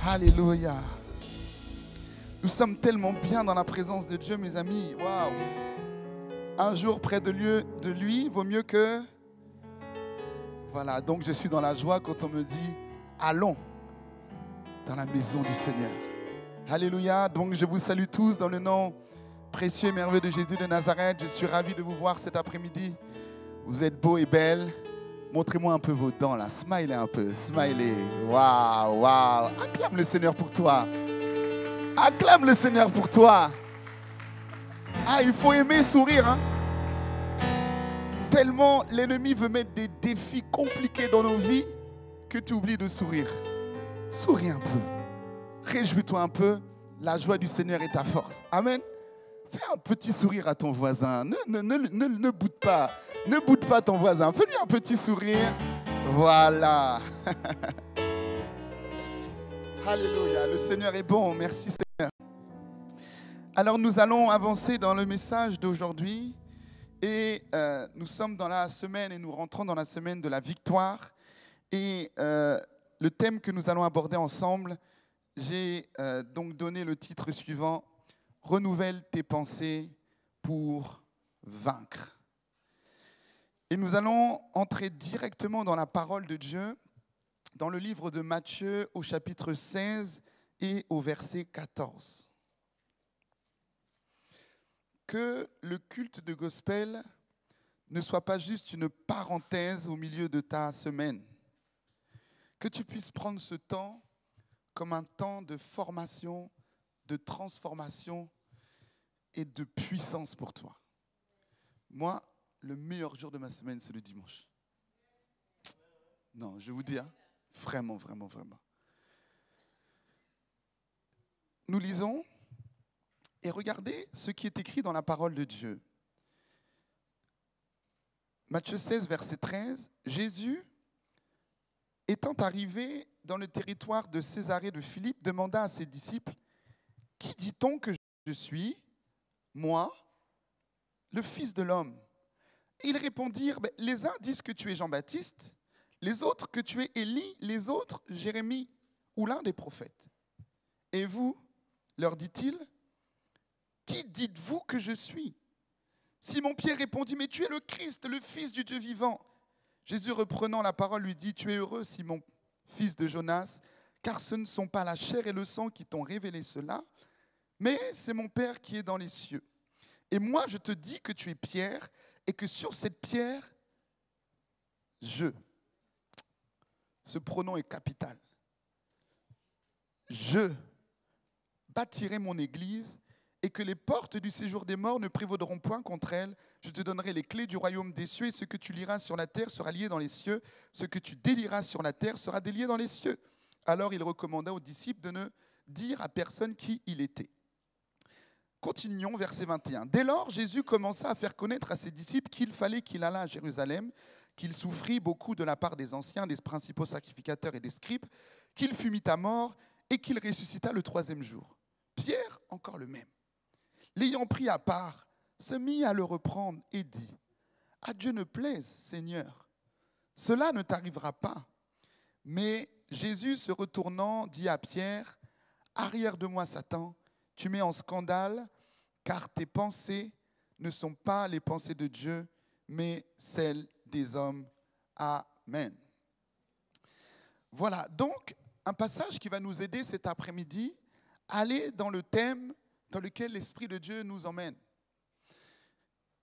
Alléluia. Nous sommes tellement bien dans la présence de Dieu, mes amis. Waouh. Un jour près de lui vaut mieux que... Voilà, donc je suis dans la joie quand on me dit « Allons dans la maison du Seigneur ». Alléluia. Donc je vous salue tous dans le nom précieux et merveilleux de Jésus de Nazareth. Je suis ravi de vous voir cet après-midi. Vous êtes beaux et belles. Montrez-moi un peu vos dents là. Smiley un peu. Smiley. Waouh, waouh. Acclame le Seigneur pour toi. Acclame le Seigneur pour toi. Ah, il faut aimer sourire, hein. Tellement l'ennemi veut mettre des défis compliqués dans nos vies que tu oublies de sourire. Souris un peu. Réjouis-toi un peu. La joie du Seigneur est ta force. Amen. Fais un petit sourire à ton voisin. Ne boude pas. Ne boude pas ton voisin. Fais-lui un petit sourire. Voilà. Alléluia. Le Seigneur est bon. Merci Seigneur. Alors nous allons avancer dans le message d'aujourd'hui. Et nous sommes dans la semaine et nous rentrons dans la semaine de la victoire. Et le thème que nous allons aborder ensemble, j'ai donc donné le titre suivant: Renouvelle tes pensées pour vaincre. Et nous allons entrer directement dans la parole de Dieu, dans le livre de Matthieu au chapitre 16 et au verset 14. Que le culte de gospel ne soit pas juste une parenthèse au milieu de ta semaine. Que tu puisses prendre ce temps comme un temps de formation, de transformation et de puissance pour toi. Moi, le meilleur jour de ma semaine, c'est le dimanche. Non, je vous dis, hein, vraiment, vraiment, vraiment. Nous lisons et regardez ce qui est écrit dans la parole de Dieu. Matthieu 16, verset 13. Jésus, étant arrivé dans le territoire de Césarée de Philippe, demanda à ses disciples: Qui dit-on que je suis, moi, le Fils de l'homme? Et ils répondirent: Les uns disent que tu es Jean-Baptiste, les autres que tu es Élie, les autres Jérémie ou l'un des prophètes. Et vous, leur dit-il, qui dites-vous que je suis? Simon-Pierre répondit: Mais tu es le Christ, le Fils du Dieu vivant. Jésus, reprenant la parole, lui dit: Tu es heureux, Simon, fils de Jonas, car ce ne sont pas la chair et le sang qui t'ont révélé cela, mais c'est mon Père qui est dans les cieux. Et moi, je te dis que tu es Pierre, et que sur cette pierre, ce pronom est capital, je bâtirai mon église, et que les portes du séjour des morts ne prévaudront point contre elle. Je te donnerai les clés du royaume des cieux, et ce que tu lieras sur la terre sera lié dans les cieux, ce que tu délieras sur la terre sera délié dans les cieux. Alors il recommanda aux disciples de ne dire à personne qui il était. Continuons, verset 21. Dès lors, Jésus commença à faire connaître à ses disciples qu'il fallait qu'il allât à Jérusalem, qu'il souffrit beaucoup de la part des anciens, des principaux sacrificateurs et des scribes, qu'il fut mis à mort et qu'il ressuscita le troisième jour. Pierre, encore le même, l'ayant pris à part, se mit à le reprendre et dit: À Dieu ne plaise, Seigneur, cela ne t'arrivera pas. Mais Jésus, se retournant, dit à Pierre: Arrière de moi, Satan, tu mets en scandale, car tes pensées ne sont pas les pensées de Dieu, mais celles des hommes. Amen. Voilà, donc un passage qui va nous aider cet après-midi à aller dans le thème dans lequel l'Esprit de Dieu nous emmène.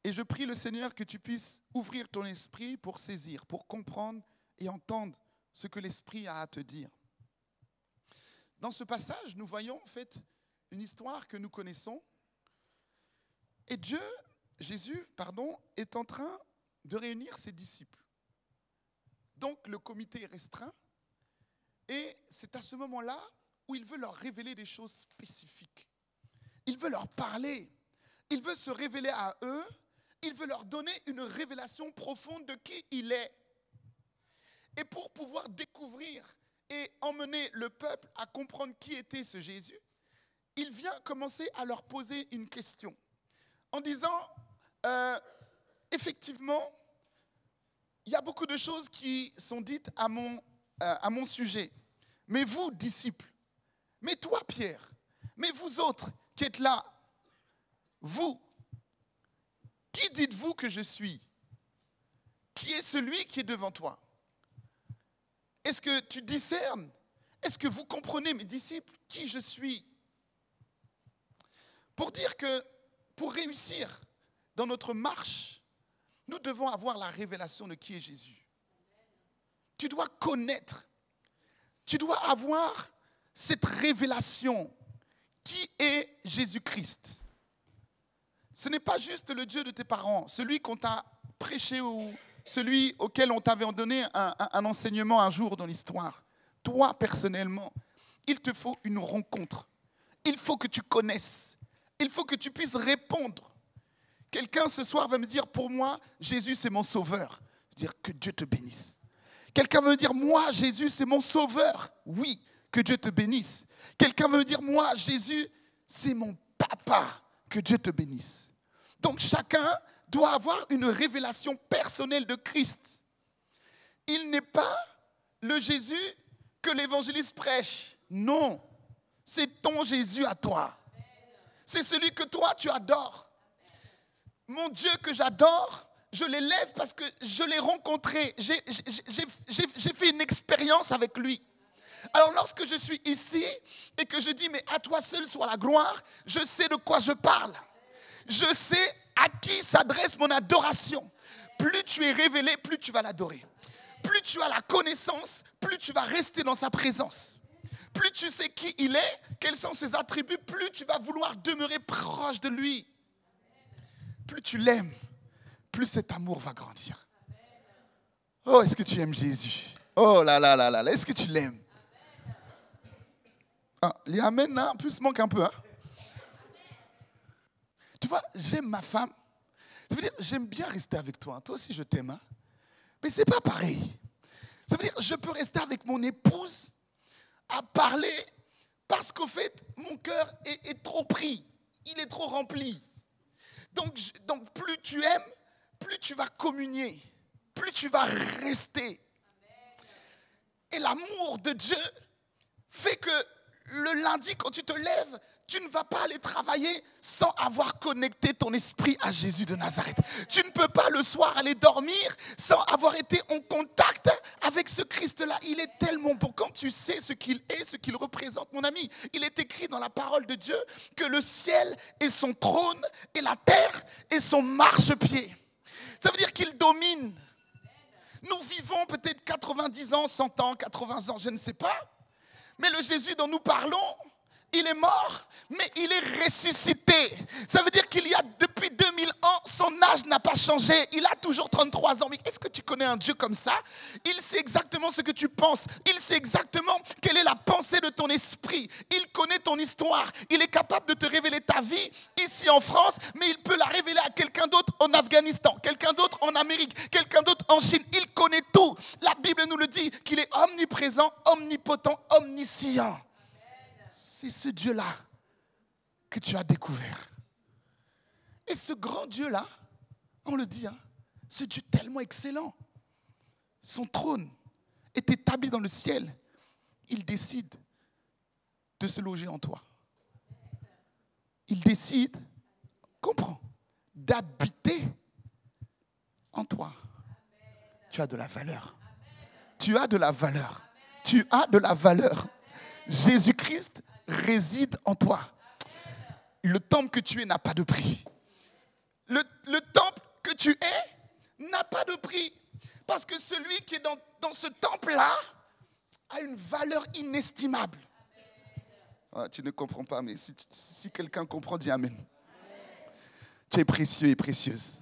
Et je prie le Seigneur que tu puisses ouvrir ton esprit pour saisir, pour comprendre et entendre ce que l'Esprit a à te dire. Dans ce passage, nous voyons en fait une histoire que nous connaissons. Et Jésus, est en train de réunir ses disciples. Donc le comité est restreint. Et c'est à ce moment-là où il veut leur révéler des choses spécifiques. Il veut leur parler. Il veut se révéler à eux. Il veut leur donner une révélation profonde de qui il est. Et pour pouvoir découvrir et emmener le peuple à comprendre qui était ce Jésus, il vient commencer à leur poser une question en disant, effectivement, il y a beaucoup de choses qui sont dites à mon sujet. Mais vous, disciples, mais toi, Pierre, mais vous autres qui êtes là, vous, qui dites-vous que je suis? Qui est celui qui est devant toi? Est-ce que tu discernes? Est-ce que vous comprenez, mes disciples, qui je suis? Pour dire que pour réussir dans notre marche, nous devons avoir la révélation de qui est Jésus. Tu dois connaître, tu dois avoir cette révélation. Qui est Jésus-Christ? Ce n'est pas juste le Dieu de tes parents, celui qu'on t'a prêché ou celui auquel on t'avait donné un enseignement un jour dans l'histoire. Toi, personnellement, il te faut une rencontre. Il faut que tu connaisses. Il faut que tu puisses répondre. Quelqu'un ce soir va me dire, pour moi, Jésus, c'est mon sauveur. Je veux dire, que Dieu te bénisse. Quelqu'un va me dire, moi, Jésus, c'est mon sauveur. Oui, que Dieu te bénisse. Quelqu'un va me dire, moi, Jésus, c'est mon papa. Que Dieu te bénisse. Donc, chacun doit avoir une révélation personnelle de Christ. Il n'est pas le Jésus que l'évangéliste prêche. Non, c'est ton Jésus à toi. C'est celui que toi, tu adores. Mon Dieu que j'adore, je l'élève parce que je l'ai rencontré. J'ai fait une expérience avec lui. Alors lorsque je suis ici et que je dis, mais à toi seul soit la gloire, je sais de quoi je parle. Je sais à qui s'adresse mon adoration. Plus tu es révélé, plus tu vas l'adorer. Plus tu as la connaissance, plus tu vas rester dans sa présence. Plus tu sais qui il est, quels sont ses attributs, plus tu vas vouloir demeurer proche de lui. Plus tu l'aimes, plus cet amour va grandir. Oh, est-ce que tu aimes Jésus? Oh là là là là, est-ce que tu l'aimes? Ah, les amen, hein, en plus, manque un peu. Hein? Tu vois, j'aime ma femme. Ça veut dire, j'aime bien rester avec toi. Toi aussi, je t'aime. Hein? Mais ce n'est pas pareil. Ça veut dire, je peux rester avec mon épouse à parler parce qu'au fait, mon cœur est trop pris. Il est trop rempli. Donc, plus tu aimes, plus tu vas communier. Plus tu vas rester. Et l'amour de Dieu fait que le lundi, quand tu te lèves, tu ne vas pas aller travailler sans avoir connecté ton esprit à Jésus de Nazareth. Tu ne peux pas le soir aller dormir sans avoir été en contact avec ce Christ-là. Il est tellement beau. Quand tu sais ce qu'il est, ce qu'il représente, mon ami, il est écrit dans la parole de Dieu que le ciel est son trône et la terre est son marchepied. Ça veut dire qu'il domine. Nous vivons peut-être 90 ans, 100 ans, 80 ans, je ne sais pas. Mais le Jésus dont nous parlons, il est mort, mais il est ressuscité. Ça veut dire qu'il y a depuis 2000 ans, son âge n'a pas changé. Il a toujours 33 ans. Mais est-ce que tu connais un Dieu comme ça? Il sait exactement ce que tu penses. Il sait exactement quelle est la pensée de ton esprit. Il connaît ton histoire. Il est capable de te révéler ta vie ici en France, mais il peut la révéler à quelqu'un d'autre en Afghanistan, quelqu'un d'autre en Amérique, quelqu'un d'autre en Chine. Il connaît tout. La Bible nous le dit qu'il est omniprésent, omnipotent, omniscient. C'est ce Dieu-là que tu as découvert. Et ce grand Dieu-là, on le dit, hein, ce Dieu tellement excellent, son trône est établi dans le ciel. Il décide de se loger en toi. Il décide, comprends, d'habiter en toi. Tu as de la valeur. Tu as de la valeur. Tu as de la valeur. Jésus-Christ réside en toi. Le temple que tu es n'a pas de prix. Le temple que tu es n'a pas de prix. Parce que celui qui est dans ce temple-là a une valeur inestimable. Ah, tu ne comprends pas, mais si quelqu'un comprend, dis Amen. Tu es précieux et précieuse.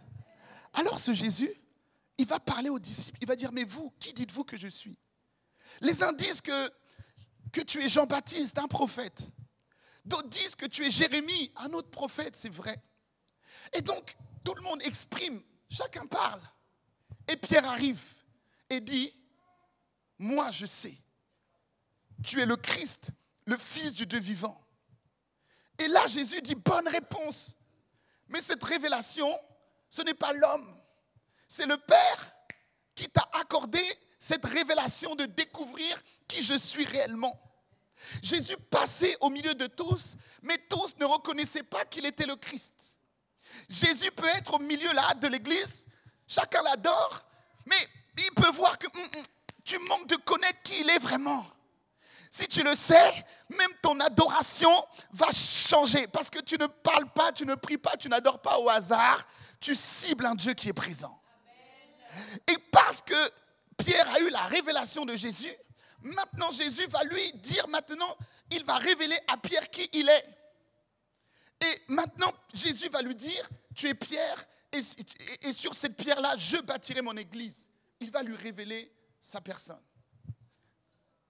Alors ce Jésus, il va parler aux disciples. Il va dire, mais vous, qui dites-vous que je suis? Les uns disent que tu es Jean-Baptiste, un prophète. D'autres disent que tu es Jérémie, un autre prophète, c'est vrai. Et donc, tout le monde exprime, chacun parle. Et Pierre arrive et dit, moi je sais, tu es le Christ, le Fils du Dieu vivant. Et là, Jésus dit, bonne réponse. Mais cette révélation, ce n'est pas l'homme, c'est le Père qui t'a accordé cette révélation de découvrir qui je suis réellement. Jésus passait au milieu de tous, mais tous ne reconnaissaient pas qu'il était le Christ. Jésus peut être au milieu là de l'église, chacun l'adore, mais il peut voir que tu manques de connaître qui il est vraiment. Si tu le sais, même ton adoration va changer parce que tu ne parles pas, tu ne pries pas, tu n'adores pas au hasard, tu cibles un Dieu qui est présent. Et parce que Pierre a eu la révélation de Jésus, maintenant Jésus va lui dire, maintenant il va révéler à Pierre qui il est. Et maintenant Jésus va lui dire, tu es Pierre et sur cette pierre-là, je bâtirai mon église. Il va lui révéler sa personne.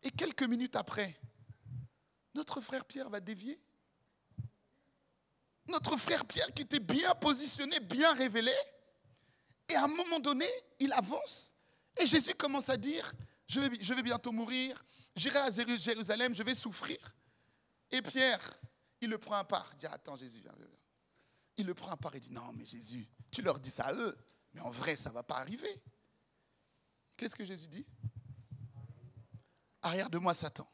Et quelques minutes après, notre frère Pierre va dévier. Notre frère Pierre qui était bien positionné, bien révélé. Et à un moment donné, il avance. Et Jésus commence à dire, je vais bientôt mourir, j'irai à Jérusalem, je vais souffrir. Et Pierre, il le prend à part. Il dit, attends Jésus, viens. Il le prend à part et dit, non mais Jésus, tu leur dis ça à eux, mais en vrai, ça ne va pas arriver. Qu'est-ce que Jésus dit ? Arrière de moi, Satan.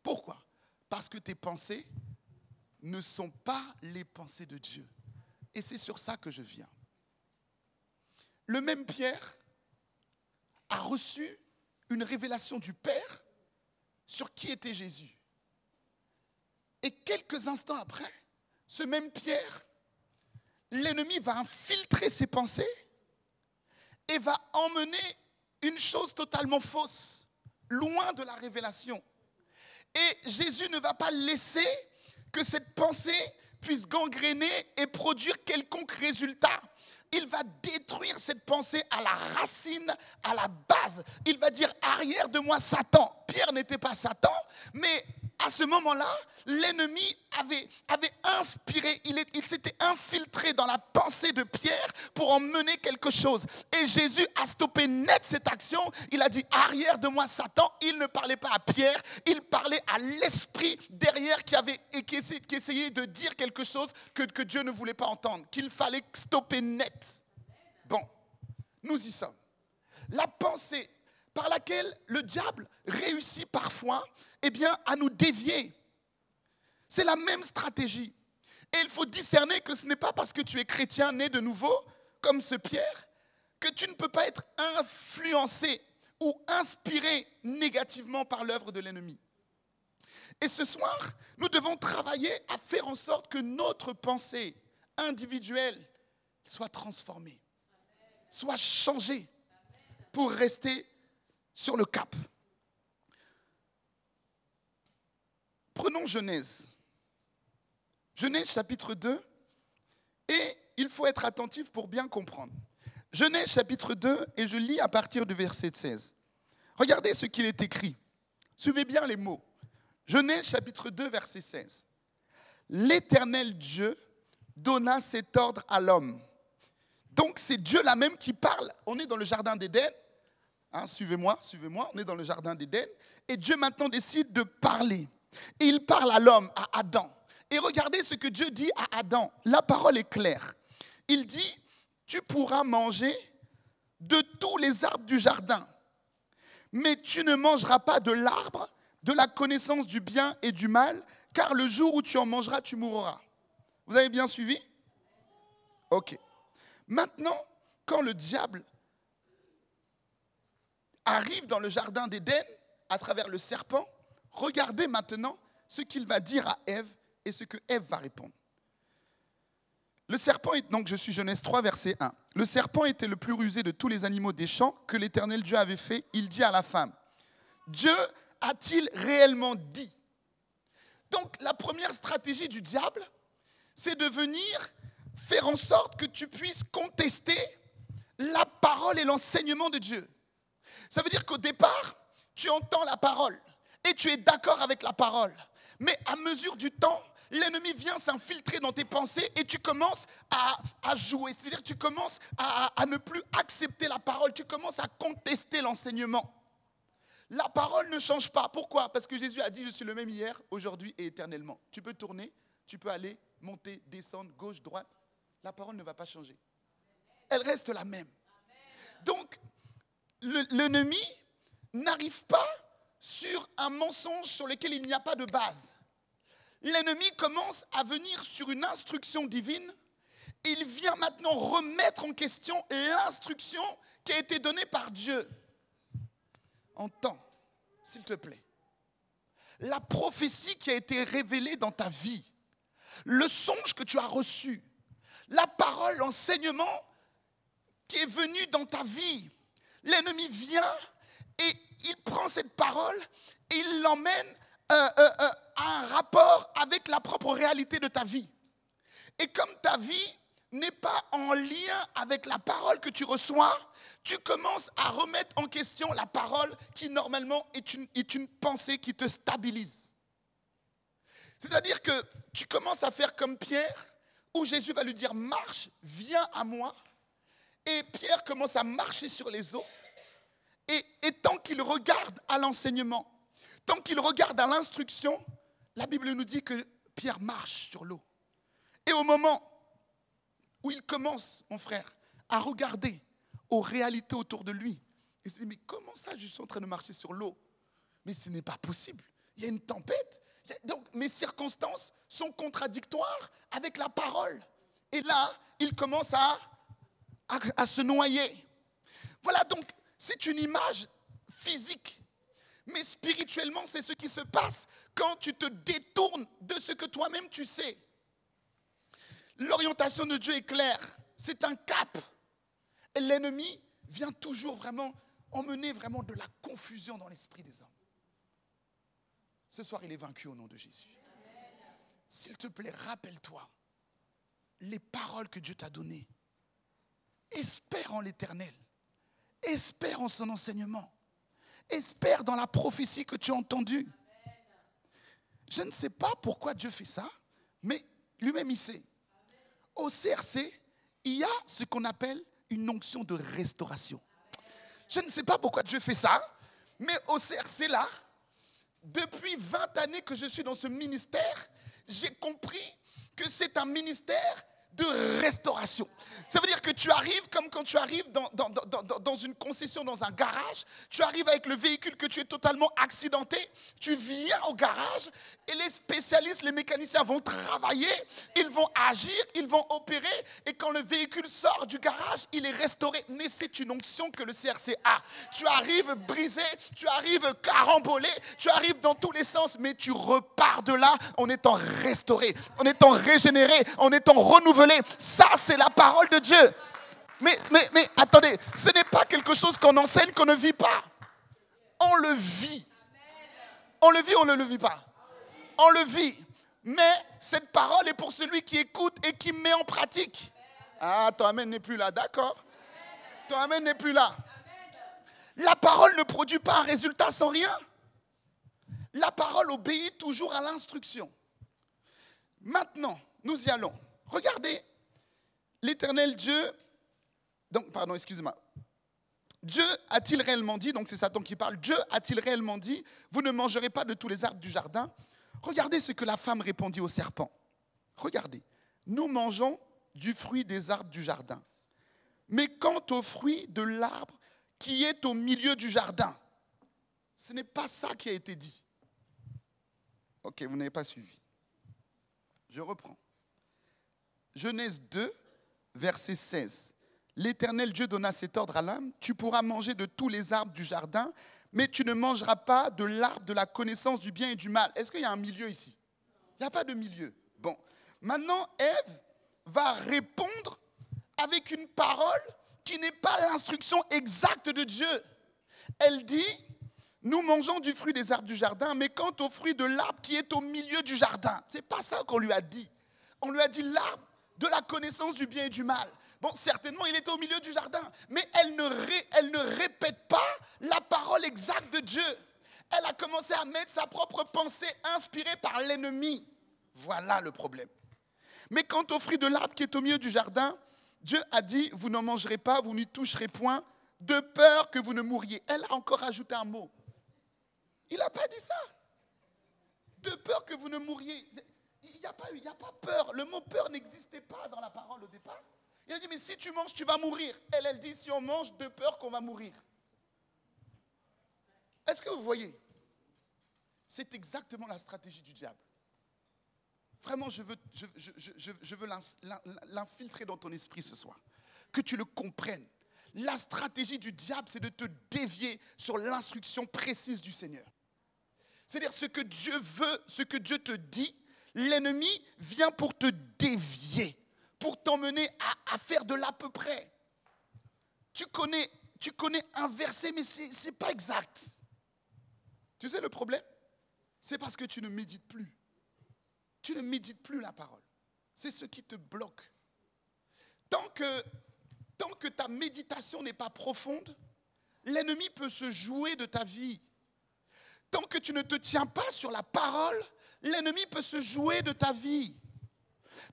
Pourquoi ? Parce que tes pensées ne sont pas les pensées de Dieu. Et c'est sur ça que je viens. Le même Pierre a reçu une révélation du Père sur qui était Jésus. Et quelques instants après, ce même Pierre, l'ennemi va infiltrer ses pensées et va emmener une chose totalement fausse, loin de la révélation. Et Jésus ne va pas laisser que cette pensée puisse gangréner et produire quelconque résultat. Il va détruire cette pensée à la racine, à la base. Il va dire, arrière de moi Satan. Pierre n'était pas Satan, mais à ce moment-là, l'ennemi avait inspiré, il s'était infiltré dans la pensée de Pierre pour en mener quelque chose. Et Jésus a stoppé net cette action. Il a dit, arrière de moi Satan. Il ne parlait pas à Pierre, il parlait à l'esprit derrière qui essayait de dire quelque chose que Dieu ne voulait pas entendre, qu'il fallait stopper net. Bon, nous y sommes. La pensée par laquelle le diable réussit parfois, à nous dévier. C'est la même stratégie. Et il faut discerner que ce n'est pas parce que tu es chrétien né de nouveau, comme ce Pierre, que tu ne peux pas être influencé ou inspiré négativement par l'œuvre de l'ennemi. Et ce soir, nous devons travailler à faire en sorte que notre pensée individuelle soit transformée, soit changée pour rester sur le cap. Prenons Genèse. Genèse chapitre 2. Et il faut être attentif pour bien comprendre. Genèse chapitre 2, et je lis à partir du verset 16. Regardez ce qu'il est écrit. Suivez bien les mots. Genèse chapitre 2, verset 16. L'Éternel Dieu donna cet ordre à l'homme. Donc c'est Dieu là même qui parle. On est dans le jardin d'Éden. Suivez-moi, on est dans le jardin d'Éden. Et Dieu maintenant décide de parler. Et il parle à l'homme, à Adam. Et regardez ce que Dieu dit à Adam. La parole est claire. Il dit, tu pourras manger de tous les arbres du jardin, mais tu ne mangeras pas de l'arbre de la connaissance du bien et du mal, car le jour où tu en mangeras, tu mourras. Vous avez bien suivi ? Ok. Maintenant, quand le diable arrive dans le jardin d'Éden, à travers le serpent, regardez maintenant ce qu'il va dire à Ève et ce que Ève va répondre. Le serpent, donc je suis Genèse 3, verset 1. Le serpent était le plus rusé de tous les animaux des champs que l'Éternel Dieu avait fait. Il dit à la femme, Dieu a-t-il réellement dit ? Donc la première stratégie du diable, c'est de venir faire en sorte que tu puisses contester la parole et l'enseignement de Dieu. Ça veut dire qu'au départ, tu entends la parole et tu es d'accord avec la parole. Mais à mesure du temps, l'ennemi vient s'infiltrer dans tes pensées et tu commences à jouer. C'est-à-dire que tu commences à ne plus accepter la parole. Tu commences à contester l'enseignement. La parole ne change pas. Pourquoi ? Parce que Jésus a dit, je suis le même hier, aujourd'hui et éternellement. Tu peux tourner, tu peux aller, monter, descendre, gauche, droite. La parole ne va pas changer. Elle reste la même. Donc, l'ennemi n'arrive pas sur un mensonge sur lequel il n'y a pas de base. L'ennemi commence à venir sur une instruction divine. Il vient maintenant remettre en question l'instruction qui a été donnée par Dieu. Entends, s'il te plaît. La prophétie qui a été révélée dans ta vie, le songe que tu as reçu, la parole, l'enseignement qui est venu dans ta vie, l'ennemi vient et il prend cette parole et il l'emmène à un rapport avec la propre réalité de ta vie. Et comme ta vie n'est pas en lien avec la parole que tu reçois, tu commences à remettre en question la parole qui normalement est une pensée qui te stabilise. C'est-à-dire que tu commences à faire comme Pierre, où Jésus va lui dire « marche, viens à moi ». Et Pierre commence à marcher sur les eaux. Et tant qu'il regarde à l'enseignement, tant qu'il regarde à l'instruction, la Bible nous dit que Pierre marche sur l'eau. Et au moment où il commence, mon frère, à regarder aux réalités autour de lui, il se dit, mais comment ça, je suis en train de marcher sur l'eau? Mais ce n'est pas possible. Il y a une tempête. Donc mes circonstances sont contradictoires avec la parole. Et là, il commence à se noyer. Voilà, donc c'est une image physique. Mais spirituellement, c'est ce qui se passe quand tu te détournes de ce que toi-même tu sais. L'orientation de Dieu est claire. C'est un cap. Et l'ennemi vient toujours vraiment emmener vraiment de la confusion dans l'esprit des hommes. Ce soir, il est vaincu au nom de Jésus. S'il te plaît, rappelle-toi les paroles que Dieu t'a données. Espère en l'Éternel. Espère en son enseignement. Espère dans la prophétie que tu as entendue. Je ne sais pas pourquoi Dieu fait ça, mais lui-même il sait. Au CRC, il y a ce qu'on appelle une onction de restauration. Je ne sais pas pourquoi Dieu fait ça, mais au CRC là, depuis 20 années que je suis dans ce ministère, j'ai compris que c'est un ministère de restauration. Ça veut dire que tu arrives comme quand tu arrives dans une concession, dans un garage, tu arrives avec le véhicule que tu es totalement accidenté, tu viens au garage et les spécialistes, les mécaniciens vont travailler, ils vont agir, ils vont opérer et quand le véhicule sort du garage, il est restauré. Mais c'est une onction que le CRC a. Tu arrives brisé, tu arrives carambolé, tu arrives dans tous les sens, mais tu repars de là en étant restauré, en étant régénéré, en étant renouvelé. Ça, c'est la parole de Dieu. Mais attendez, ce n'est pas quelque chose qu'on enseigne, qu'on ne vit pas. On le vit. On le vit, on ne le vit pas. On le vit. Mais cette parole est pour celui qui écoute et qui met en pratique. Ah, ton amen n'est plus là, d'accord? Ton amen n'est plus là. La parole ne produit pas un résultat sans rien. La parole obéit toujours à l'instruction. Maintenant, nous y allons. Regardez, l'Éternel Dieu, donc pardon, excusez-moi. Dieu a-t-il réellement dit, donc c'est Satan qui parle, Dieu a-t-il réellement dit, vous ne mangerez pas de tous les arbres du jardin? Regardez ce que la femme répondit au serpent. Regardez, nous mangeons du fruit des arbres du jardin. Mais quant au fruit de l'arbre qui est au milieu du jardin, ce n'est pas ça qui a été dit. Ok, vous n'avez pas suivi. Je reprends. Genèse 2, verset 16. L'Éternel Dieu donna cet ordre à l'homme, tu pourras manger de tous les arbres du jardin, mais tu ne mangeras pas de l'arbre de la connaissance du bien et du mal. Est-ce qu'il y a un milieu ici? Il n'y a pas de milieu. Bon, maintenant Ève va répondre avec une parole qui n'est pas l'instruction exacte de Dieu. Elle dit, nous mangeons du fruit des arbres du jardin, mais quant au fruit de l'arbre qui est au milieu du jardin, ce n'est pas ça qu'on lui a dit. On lui a dit l'arbre de la connaissance du bien et du mal. Bon, certainement, il était au milieu du jardin, mais elle ne répète pas la parole exacte de Dieu. Elle a commencé à mettre sa propre pensée inspirée par l'ennemi. Voilà le problème. Mais quant au fruit de l'arbre qui est au milieu du jardin, Dieu a dit, vous n'en mangerez pas, vous n'y toucherez point, de peur que vous ne mouriez. Elle a encore ajouté un mot. Il n'a pas dit ça. De peur que vous ne mouriez. Il n'y a pas peur. Le mot peur n'existait pas dans la parole au départ. Il a dit, mais si tu manges, tu vas mourir. Elle dit, si on mange, de peur qu'on va mourir. Est-ce que vous voyez? C'est exactement la stratégie du diable. Vraiment, je veux l'infiltrer dans ton esprit ce soir. Que tu le comprennes. La stratégie du diable, c'est de te dévier sur l'instruction précise du Seigneur. C'est-à-dire ce que Dieu veut, ce que Dieu te dit, l'ennemi vient pour te dévier, pour t'emmener à faire de l'à peu près. Tu connais un verset, mais ce n'est pas exact. Tu sais le problème? C'est parce que tu ne médites plus. Tu ne médites plus la parole. C'est ce qui te bloque. Tant que ta méditation n'est pas profonde, l'ennemi peut se jouer de ta vie. Tant que tu ne te tiens pas sur la parole, l'ennemi peut se jouer de ta vie.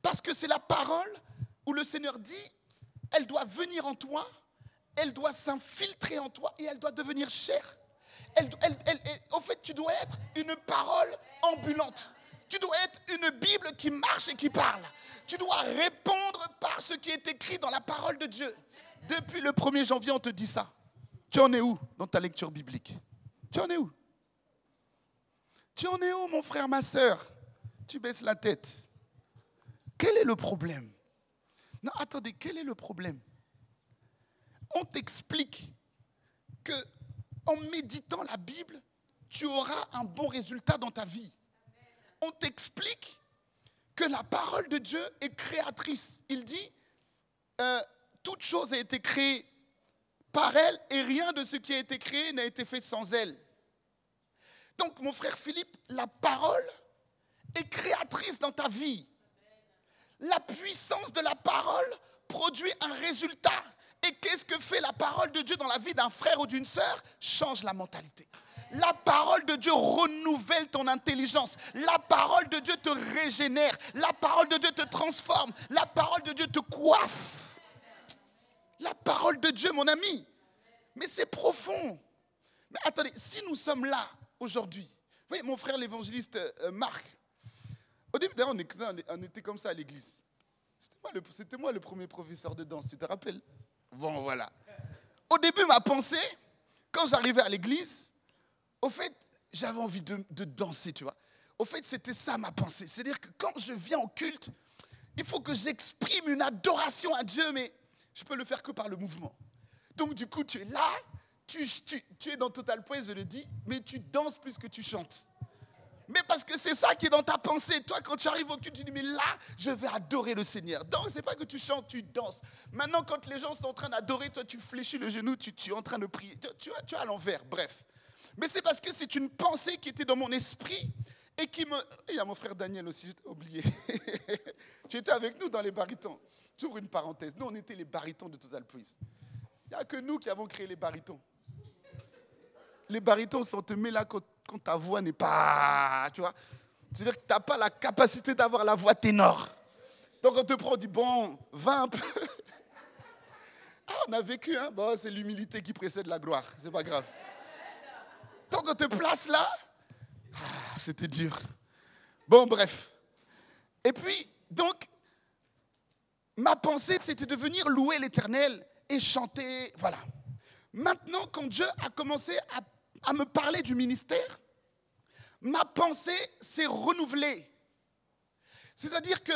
Parce que c'est la parole où le Seigneur dit, elle doit venir en toi, elle doit s'infiltrer en toi et elle doit devenir chair. En fait, tu dois être une parole ambulante. Tu dois être une Bible qui marche et qui parle. Tu dois répondre par ce qui est écrit dans la parole de Dieu. Depuis le 1er janvier, on te dit ça. Tu en es où dans ta lecture biblique? Tu en es où? Tu en es où, mon frère, ma sœur? Tu baisses la tête. Quel est le problème? Non, attendez, quel est le problème? On t'explique que en méditant la Bible, tu auras un bon résultat dans ta vie. On t'explique que la parole de Dieu est créatrice. Il dit, toute chose a été créée par elle et rien de ce qui a été créé n'a été fait sans elle. Donc, mon frère Philippe, la parole est créatrice dans ta vie. La puissance de la parole produit un résultat. Et qu'est-ce que fait la parole de Dieu dans la vie d'un frère ou d'une sœur? Change la mentalité. La parole de Dieu renouvelle ton intelligence. La parole de Dieu te régénère. La parole de Dieu te transforme. La parole de Dieu te coiffe. La parole de Dieu, mon ami. Mais c'est profond. Mais attendez, si nous sommes là aujourd'hui, vous voyez, mon frère l'évangéliste Marc, au début, d'ailleurs, on était comme ça à l'église. C'était moi le premier professeur de danse, tu te rappelles? Bon, voilà. Au début, ma pensée, quand j'arrivais à l'église, au fait, j'avais envie de danser, tu vois. Au fait, c'était ça ma pensée. C'est-à-dire que quand je viens au culte, il faut que j'exprime une adoration à Dieu, mais je peux le faire que par le mouvement. Donc, du coup, tu es là, tu es dans Total Praise, je le dis, mais tu danses plus que tu chantes. Mais parce que c'est ça qui est dans ta pensée. Toi, quand tu arrives au culte, tu dis, mais là, je vais adorer le Seigneur. Donc, ce n'est pas que tu chantes, tu danses. Maintenant, quand les gens sont en train d'adorer, toi, tu fléchis le genou, tu es en train de prier. Tu es à l'envers, bref. Mais c'est parce que c'est une pensée qui était dans mon esprit et qui me... Il y a mon frère Daniel aussi, j'ai oublié. Tu étais avec nous dans les barytons. J'ouvre une parenthèse. Nous, on était les barytons de Total Praise. Il n'y a que nous qui avons créé les barytons. Les barytons, ça, on te met là quand ta voix n'est pas... Tu vois? C'est-à-dire que tu n'as pas la capacité d'avoir la voix ténor. Donc on te prend, on dit, bon, va un peu. Ah, on a vécu, hein? Bon, c'est l'humilité qui précède la gloire. C'est pas grave. Donc on te place là. Ah, c'était dur. Bon, bref. Et puis, donc, ma pensée, c'était de venir louer l'Éternel et chanter, voilà. Maintenant, quand Dieu a commencé à me parler du ministère, ma pensée s'est renouvelée. C'est-à-dire que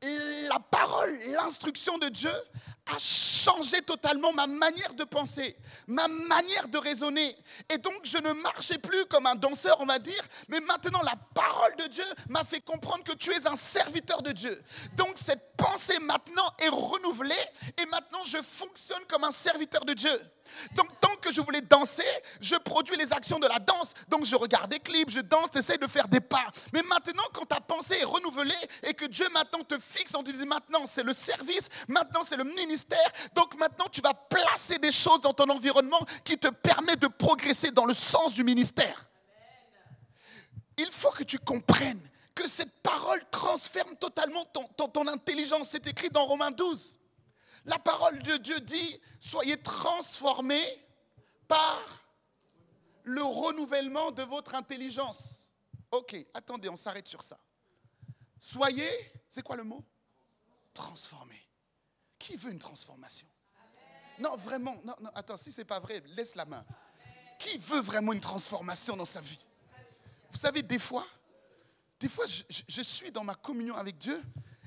la parole, l'instruction de Dieu a changé totalement ma manière de penser, ma manière de raisonner. Et donc, je ne marchais plus comme un danseur, on va dire, mais maintenant, la parole de Dieu m'a fait comprendre que tu es un serviteur de Dieu. Donc, cette pensée maintenant est renouvelée et maintenant, je fonctionne comme un serviteur de Dieu. Donc, tant que je voulais danser, je produis les actions de la danse. Donc, je regarde des clips, je danse, j'essaie de faire des pas. Mais maintenant, quand ta pensée est renouvelée et que Dieu maintenant te fixe, on te dit maintenant, c'est le service, maintenant, c'est le ministère. Donc, maintenant, tu vas placer des choses dans ton environnement qui te permettent de progresser dans le sens du ministère. Il faut que tu comprennes que cette parole transforme totalement ton intelligence. C'est écrit dans Romains 12. La parole de Dieu dit, soyez transformés par le renouvellement de votre intelligence. Ok, attendez, on s'arrête sur ça. Soyez, c'est quoi le mot? Transformés. Qui veut une transformation? Non, vraiment, non, attends, si c'est pas vrai, laisse la main. Qui veut vraiment une transformation dans sa vie? Vous savez, des fois, je suis dans ma communion avec Dieu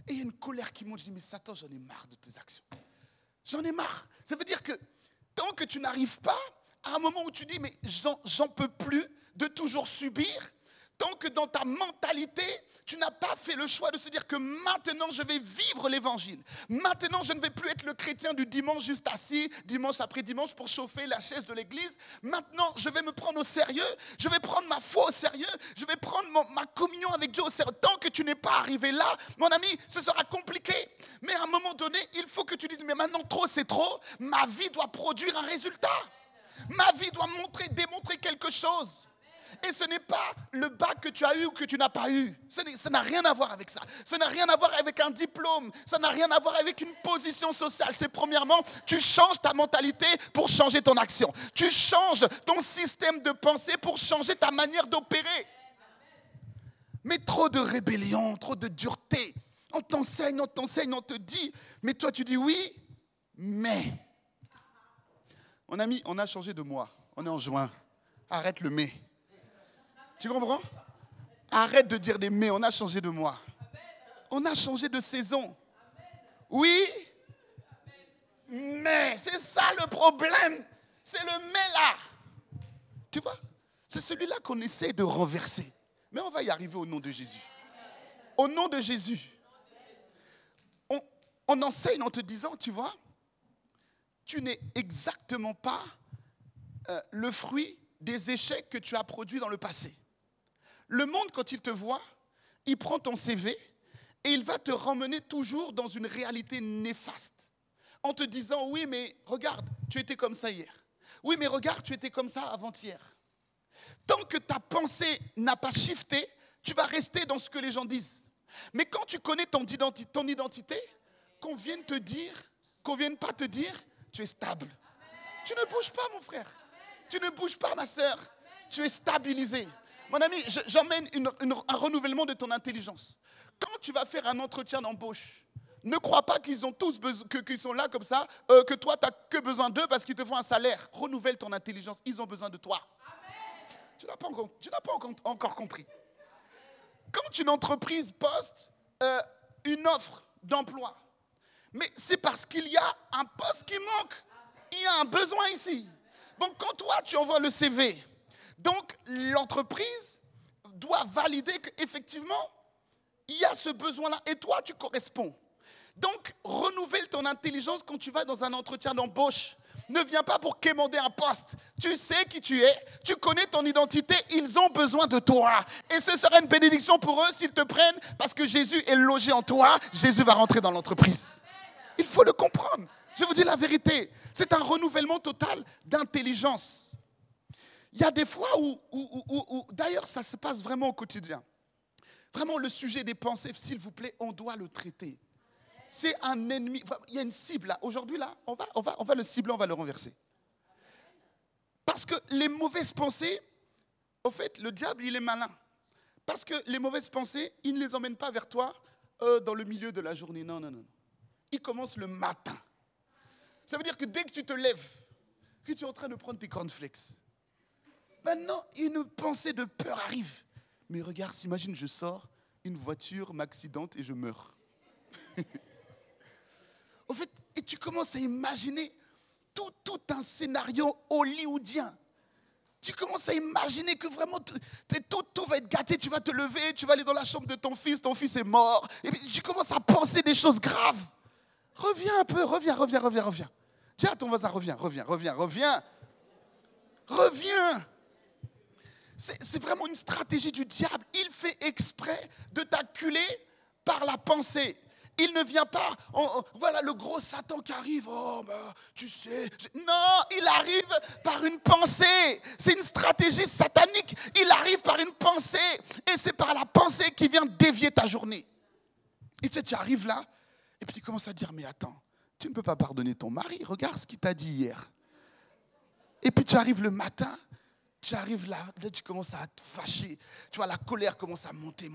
et il y a une colère qui monte. Je dis, mais Satan, j'en ai marre de tes actions. J'en ai marre. Ça veut dire que tant que tu n'arrives pas à un moment où tu dis, mais j'en peux plus de toujours subir, tant que dans ta mentalité, tu n'as pas fait le choix de se dire que maintenant je vais vivre l'évangile. Maintenant je ne vais plus être le chrétien du dimanche juste assis, dimanche après dimanche pour chauffer la chaise de l'église. Maintenant je vais me prendre au sérieux, je vais prendre ma foi au sérieux, je vais prendre ma communion avec Dieu au sérieux. Tant que tu n'es pas arrivé là, mon ami, ce sera compliqué. Mais à un moment donné, il faut que tu dises, mais maintenant trop c'est trop, ma vie doit produire un résultat. Ma vie doit démontrer quelque chose. Et ce n'est pas le bac que tu as eu ou que tu n'as pas eu. Ça n'a rien à voir avec ça. Ça n'a rien à voir avec un diplôme. Ça n'a rien à voir avec une position sociale. C'est premièrement, tu changes ta mentalité pour changer ton action. Tu changes ton système de pensée pour changer ta manière d'opérer. Mais trop de rébellion, trop de dureté. On t'enseigne, on te dit. Mais toi, tu dis oui, mais. Mon ami, on a changé de mois. On est en juin. Arrête le mais. Tu comprends? Arrête de dire des mais, on a changé de mois. On a changé de saison. Oui, mais c'est ça le problème. C'est le mais là. Tu vois? C'est celui-là qu'on essaie de renverser. Mais on va y arriver au nom de Jésus. Au nom de Jésus. On enseigne en te disant, tu vois, tu n'es exactement pas le fruit des échecs que tu as produits dans le passé. Le monde, quand il te voit, il prend ton CV et il va te ramener toujours dans une réalité néfaste. En te disant, oui, mais regarde, tu étais comme ça hier. Oui, mais regarde, tu étais comme ça avant-hier. Tant que ta pensée n'a pas shifté, tu vas rester dans ce que les gens disent. Mais quand tu connais ton identité, qu'on vienne te dire, qu'on vienne pas te dire, tu es stable. Tu ne bouges pas, mon frère. Tu ne bouges pas, ma sœur. Tu es stabilisé. Mon ami, j'emmène un renouvellement de ton intelligence. Quand tu vas faire un entretien d'embauche, ne crois pas qu'ils ont tous besoin, qu'ils sont là comme ça, que toi, tu n'as que besoin d'eux parce qu'ils te font un salaire. Renouvelle ton intelligence. Ils ont besoin de toi. Amen. Tu n'as pas encore compris. Quand une entreprise poste une offre d'emploi, mais c'est parce qu'il y a un poste qui manque. Il y a un besoin ici. Donc, quand toi, tu envoies le CV, donc l'entreprise doit valider qu'effectivement, il y a ce besoin-là et toi, tu corresponds. Donc, renouvelle ton intelligence quand tu vas dans un entretien d'embauche. Ne viens pas pour quémander un poste. Tu sais qui tu es, tu connais ton identité, ils ont besoin de toi. Et ce sera une bénédiction pour eux s'ils te prennent parce que Jésus est logé en toi, Jésus va rentrer dans l'entreprise. Il faut le comprendre. Je vous dis la vérité, c'est un renouvellement total d'intelligence. Il y a des fois où d'ailleurs, ça se passe vraiment au quotidien. Vraiment, le sujet des pensées, s'il vous plaît, on doit le traiter. C'est un ennemi. Il y a une cible là. Aujourd'hui, là, on va le cibler, on va le renverser. Parce que les mauvaises pensées, au fait, le diable, il est malin. Parce que les mauvaises pensées, il ne les emmène pas vers toi dans le milieu de la journée. Non. Il commence le matin. Ça veut dire que dès que tu te lèves, que tu es en train de prendre tes cornflakes, maintenant, une pensée de peur arrive. Mais regarde, s'imagine, je sors, une voiture m'accidente et je meurs. Au fait, et tu commences à imaginer tout un scénario hollywoodien. Tu commences à imaginer que vraiment tout va être gâté. Tu vas te lever, tu vas aller dans la chambre de ton fils est mort. Et puis tu commences à penser des choses graves. Reviens un peu, reviens. Dis à ton voisin, reviens. C'est vraiment une stratégie du diable. Il fait exprès de t'acculer par la pensée. Il ne vient pas, voilà le gros Satan qui arrive, tu sais. Non, il arrive par une pensée. C'est une stratégie satanique. Il arrive par une pensée. Et c'est par la pensée qui vient dévier ta journée. Et tu arrives là, et puis tu commences à dire, mais attends, tu ne peux pas pardonner ton mari. Regarde ce qu'il t'a dit hier. Et puis tu arrives le matin. Tu arrives là, tu commences à te fâcher. Tu vois, la colère commence à monter.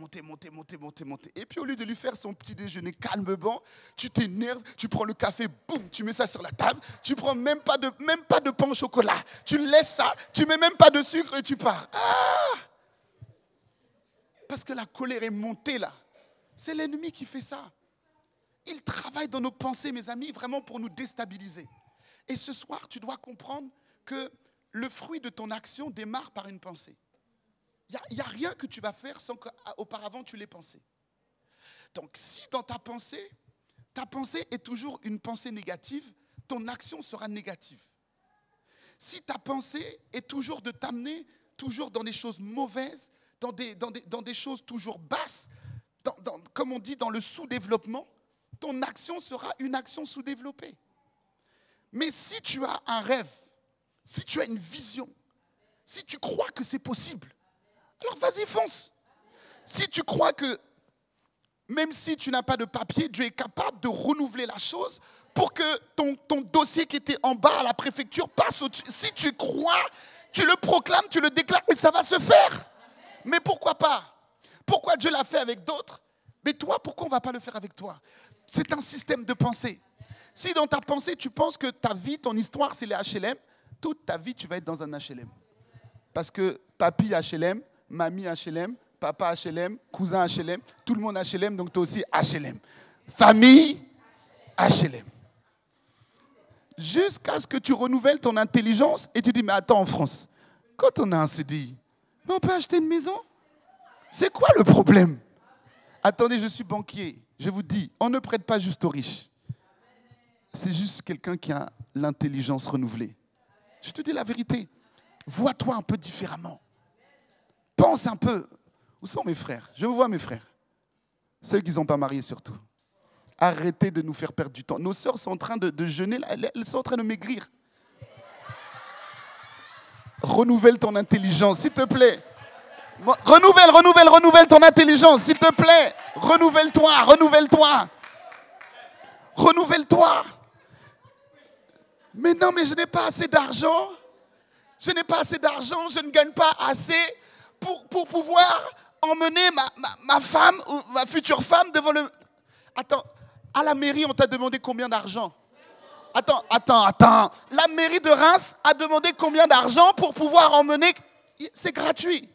Et puis au lieu de lui faire son petit déjeuner calmement, tu t'énerves, tu prends le café, boum, tu mets ça sur la table. Tu prends même pas de pain au chocolat. Tu laisses ça, tu mets même pas de sucre et tu pars. Ah! Parce que la colère est montée là. C'est l'ennemi qui fait ça. Il travaille dans nos pensées, mes amis, vraiment pour nous déstabiliser. Et ce soir, tu dois comprendre que le fruit de ton action démarre par une pensée. Il n'y a rien que tu vas faire sans qu'auparavant tu l'aies pensé. Donc si dans ta pensée est toujours une pensée négative, ton action sera négative. Si ta pensée est toujours de t'amener toujours dans des choses mauvaises, dans des choses toujours basses, comme on dit dans le sous-développement, ton action sera une action sous-développée. Mais si tu as un rêve, si tu as une vision, si tu crois que c'est possible, alors vas-y, fonce. Si tu crois que même si tu n'as pas de papier, Dieu est capable de renouveler la chose pour que ton dossier qui était en bas à la préfecture passe au-dessus. Si tu crois, tu le proclames, tu le déclares et ça va se faire. Mais pourquoi pas? Pourquoi Dieu l'a fait avec d'autres? Mais toi, pourquoi on ne va pas le faire avec toi? C'est un système de pensée. Si dans ta pensée, tu penses que ta vie, ton histoire, c'est les HLM, toute ta vie, tu vas être dans un HLM. Parce que papy HLM, mamie HLM, papa HLM, cousin HLM, tout le monde HLM, donc toi aussi HLM. Famille HLM. Jusqu'à ce que tu renouvelles ton intelligence et tu dis, mais attends, en France, quand on a un CDI, mais on peut acheter une maison? C'est quoi le problème? Attendez, je suis banquier. Je vous dis, on ne prête pas juste aux riches. C'est juste quelqu'un qui a l'intelligence renouvelée. Je te dis la vérité. Vois-toi un peu différemment. Pense un peu. Où sont mes frères? Je vous vois, mes frères. Ceux qui ne sont pas mariés surtout. Arrêtez de nous faire perdre du temps. Nos sœurs sont en train de jeûner. Elles sont en train de maigrir. Renouvelle ton intelligence, s'il te plaît. Renouvelle ton intelligence, s'il te plaît. Renouvelle-toi. Renouvelle-toi. Mais non, mais je n'ai pas assez d'argent. Je ne gagne pas assez pour pouvoir emmener ma femme ou ma future femme devant le... Attends, à la mairie, on t'a demandé combien d'argent? Attends. La mairie de Reims a demandé combien d'argent pour pouvoir emmener... C'est gratuit.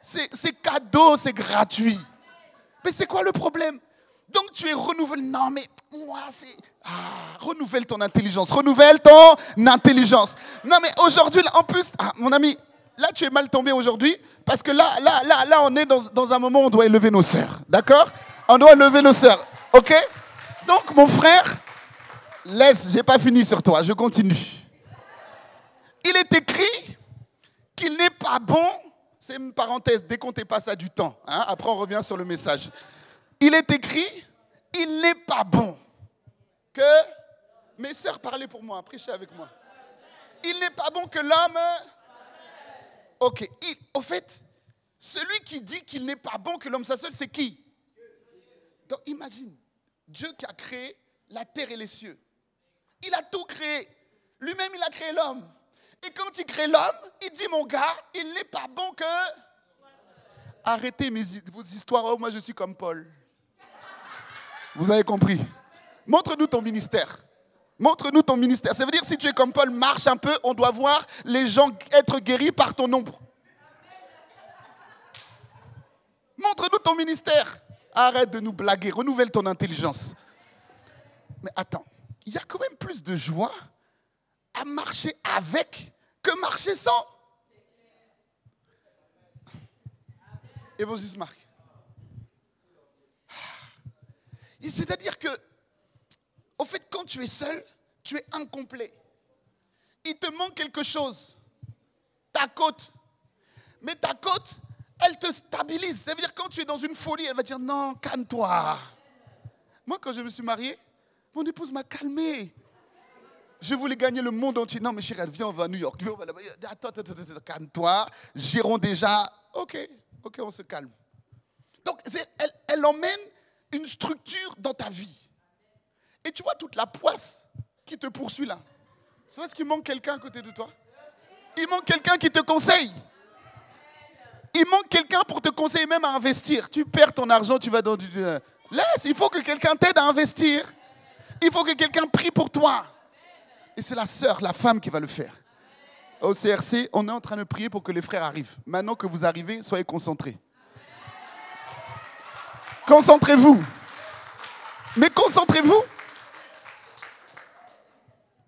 C'est cadeau, c'est gratuit. Mais c'est quoi le problème? Donc tu es renouvelé. Non mais moi c'est... renouvelle ton intelligence. Non mais aujourd'hui, en plus, mon ami, là tu es mal tombé aujourd'hui parce que là on est dans un moment où on doit élever nos sœurs. D'accord? On doit élever nos sœurs. Ok? Donc mon frère, j'ai pas fini sur toi, je continue. Il est écrit qu'il n'est pas bon, c'est une parenthèse, décomptez pas ça du temps. Hein, après on revient sur le message. Il est écrit, il n'est pas bon que... Mes sœurs, parlez pour moi, prêchez avec moi. Il n'est pas bon que l'homme... Ok, au fait, celui qui dit qu'il n'est pas bon que l'homme soit seul, c'est qui? Donc imagine, Dieu qui a créé la terre et les cieux. Il a tout créé. Lui-même, il a créé l'homme. Et quand il crée l'homme, il dit, mon gars, il n'est pas bon que... Arrêtez vos histoires, oh, moi je suis comme Paul. Vous avez compris? Montre-nous ton ministère. Montre-nous ton ministère. Ça veut dire si tu es comme Paul, marche un peu, on doit voir les gens être guéris par ton ombre. Montre-nous ton ministère. Arrête de nous blaguer, renouvelle ton intelligence. Mais attends, il y a quand même plus de joie à marcher avec que marcher sans. Évangéliste Marc. C'est-à-dire que, au fait, quand tu es seul, tu es incomplet. Il te manque quelque chose. Ta côte. Mais ta côte, elle te stabilise. Ça veut dire quand tu es dans une folie, elle va dire non, calme-toi. Moi, quand je me suis marié, mon épouse m'a calmé. Je voulais gagner le monde entier. Non, mais chérie, viens, on va à New York. Viens, on va là-bas. Attends, calme-toi. Gérons déjà. Ok, on se calme. Donc, elle emmène une structure dans ta vie. Et tu vois toute la poisse qui te poursuit là. C'est parce qu'il manque quelqu'un à côté de toi. Il manque quelqu'un qui te conseille. Il manque quelqu'un pour te conseiller même à investir. Tu perds ton argent, tu vas dans du... Laisse, il faut que quelqu'un t'aide à investir. Il faut que quelqu'un prie pour toi. Et c'est la sœur, la femme qui va le faire. Au CRC, on est en train de prier pour que les frères arrivent. Maintenant que vous arrivez, soyez concentrés. Concentrez-vous. Mais concentrez-vous.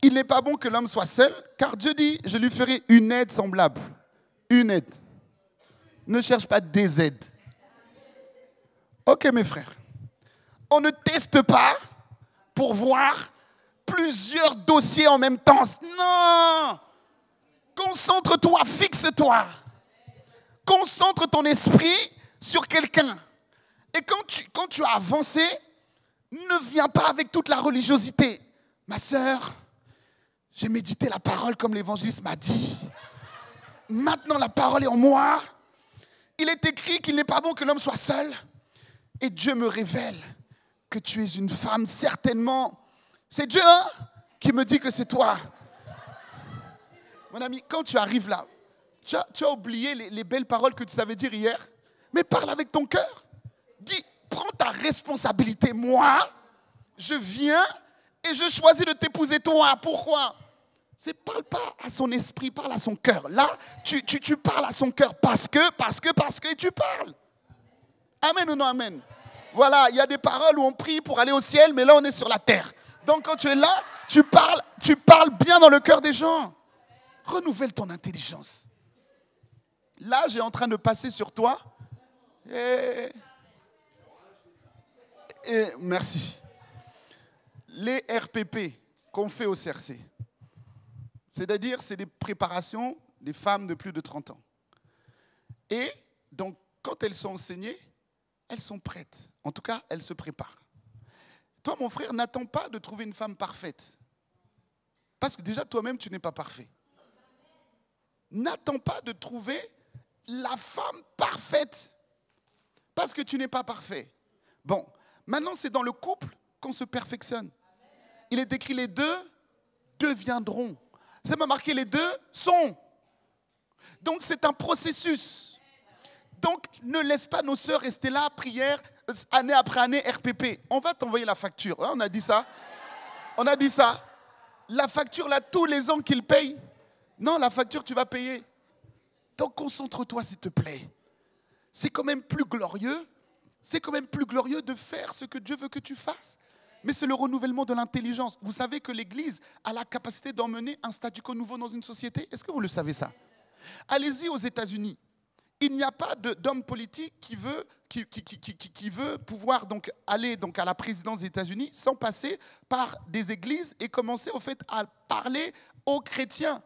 Il n'est pas bon que l'homme soit seul, car Dieu dit, je lui ferai une aide semblable. Une aide. Ne cherche pas des aides. Ok, mes frères. On ne teste pas pour voir plusieurs dossiers en même temps. Non! Concentre-toi, fixe-toi. Concentre ton esprit sur quelqu'un. Et quand tu as avancé, ne viens pas avec toute la religiosité. Ma sœur, j'ai médité la parole comme l'évangéliste m'a dit. Maintenant, la parole est en moi. Il est écrit qu'il n'est pas bon que l'homme soit seul. Et Dieu me révèle que tu es une femme, certainement. C'est Dieu qui me dit que c'est toi. Mon ami, quand tu arrives là, tu as oublié les belles paroles que tu savais dire hier. Mais parle avec ton cœur. Dis, prends ta responsabilité. Moi, je viens et je choisis de t'épouser toi. Pourquoi ? Parle pas à son esprit, parle à son cœur. Là, tu parles à son cœur parce que, et tu parles. Amen ou non amen? Voilà, il y a des paroles où on prie pour aller au ciel, mais là, on est sur la terre. Donc, quand tu es là, tu parles bien dans le cœur des gens. Renouvelle ton intelligence. Là, j'ai en train de passer sur toi. Et merci. Les RPP qu'on fait au CRC, c'est-à-dire, c'est des préparations des femmes de plus de 30 ans. Et donc, quand elles sont enseignées, elles sont prêtes. En tout cas, elles se préparent. Toi, mon frère, n'attends pas de trouver une femme parfaite. Parce que déjà, toi-même, tu n'es pas parfait. N'attends pas de trouver la femme parfaite. Parce que tu n'es pas parfait. Bon, maintenant, c'est dans le couple qu'on se perfectionne. Il est écrit, les deux deviendront. Ça m'a marqué, les deux sont. Donc, c'est un processus. Donc, ne laisse pas nos sœurs rester là, prière, année après année, RPP. On va t'envoyer la facture. On a dit ça. On a dit ça. La facture, là, tous les ans qu'ils payent. Non, la facture, tu vas payer. Donc, concentre-toi, s'il te plaît. C'est quand même plus glorieux. C'est quand même plus glorieux de faire ce que Dieu veut que tu fasses. Mais c'est le renouvellement de l'intelligence. Vous savez que l'Église a la capacité d'emmener un statu quo nouveau dans une société? Est-ce que vous le savez ça? Allez-y aux États-Unis. Il n'y a pas d'homme politique qui veut pouvoir donc aller donc à la présidence des États-Unis sans passer par des églises et commencer au fait à parler aux chrétiens.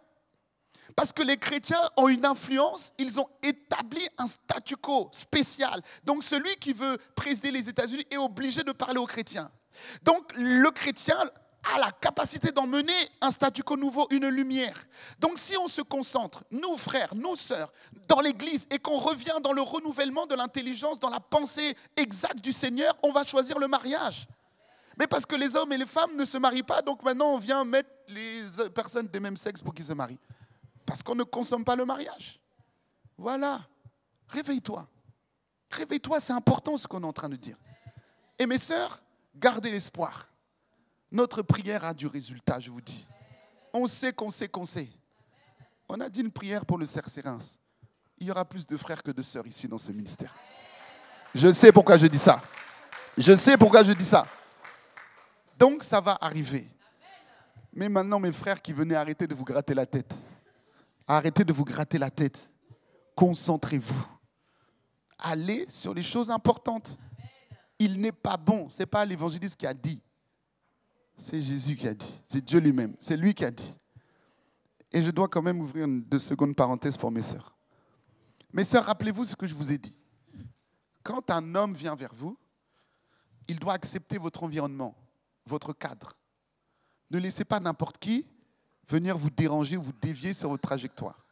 Parce que les chrétiens ont une influence, ils ont établi un statu quo spécial. Donc celui qui veut présider les États-Unis est obligé de parler aux chrétiens. Donc le chrétien a la capacité d'emmener un statu quo nouveau, une lumière. Donc si on se concentre, nous frères, nous sœurs, dans l'église et qu'on revient dans le renouvellement de l'intelligence, dans la pensée exacte du Seigneur, on va choisir le mariage. Mais parce que les hommes et les femmes ne se marient pas, donc maintenant on vient mettre les personnes des mêmes sexes pour qu'ils se marient. Parce qu'on ne consomme pas le mariage. Voilà. Réveille-toi. Réveille-toi, c'est important ce qu'on est en train de dire. Et mes sœurs, gardez l'espoir. Notre prière a du résultat, je vous dis. On sait qu'on sait qu'on sait. On a dit une prière pour le CRC Reims. Il y aura plus de frères que de sœurs ici dans ce ministère. Je sais pourquoi je dis ça. Je sais pourquoi je dis ça. Donc ça va arriver. Mais maintenant, mes frères qui venaient, arrêtez de vous gratter la tête. Arrêtez de vous gratter la tête. Concentrez-vous. Allez sur les choses importantes. Il n'est pas bon. Ce n'est pas l'évangéliste qui a dit. C'est Jésus qui a dit. C'est Dieu lui-même. C'est lui qui a dit. Et je dois quand même ouvrir une 2 secondes parenthèse pour mes sœurs. Mes sœurs, rappelez-vous ce que je vous ai dit. Quand un homme vient vers vous, il doit accepter votre environnement, votre cadre. Ne laissez pas n'importe qui venir vous déranger ou vous dévier sur votre trajectoire.